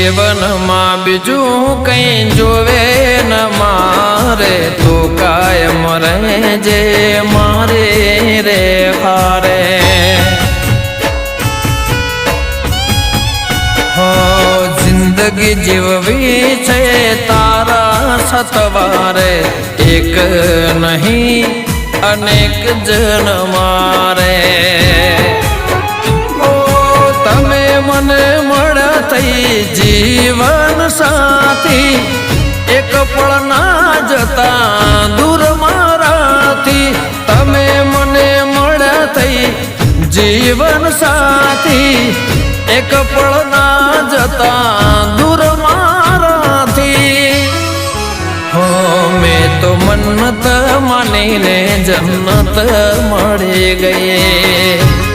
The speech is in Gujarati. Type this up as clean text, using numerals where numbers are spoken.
જીવનમાં બીજું કઈ જોવે ન મારે તો કાયમ રહેજે મારે રે હારે હો જિંદગી જીવવી છે તારા સતવારે એક નહીં અનેક જન મારે તમે મને મળ્યા થઈ જીવન સાથી એક પળ ના જતા દૂર મારાથી તમે મને મળ્યા થઈ જીવન સાથી એક પળ ના જતા દૂર મારાથી હો મેં તો મન્નત માનીને જન્નત મળી ગઈ